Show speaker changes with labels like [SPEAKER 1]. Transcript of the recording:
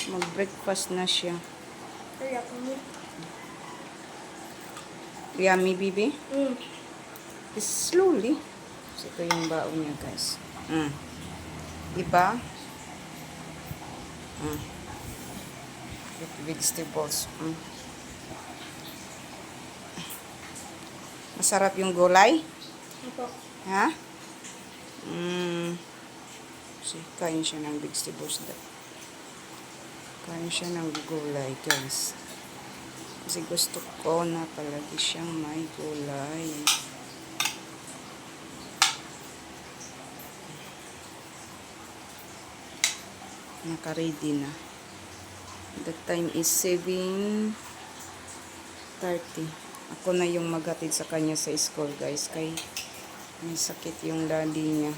[SPEAKER 1] Mag-breakfast na siya.
[SPEAKER 2] Yummy.
[SPEAKER 1] Yummy, baby?
[SPEAKER 2] Mm.
[SPEAKER 1] Slowly. So, ito yung baon niya, guys. Diba? With vegetables. Masarap yung gulay?
[SPEAKER 2] Opo.
[SPEAKER 1] Ha? So, kain siya ng vegetables. Kain siya ng gulay, guys. Kasi gusto ko na palagi siyang may gulay. Naka-ready na. The time is 7:30. Ako na yung maghatid sa kanya sa school, guys. Kay may sakit yung daddy niya.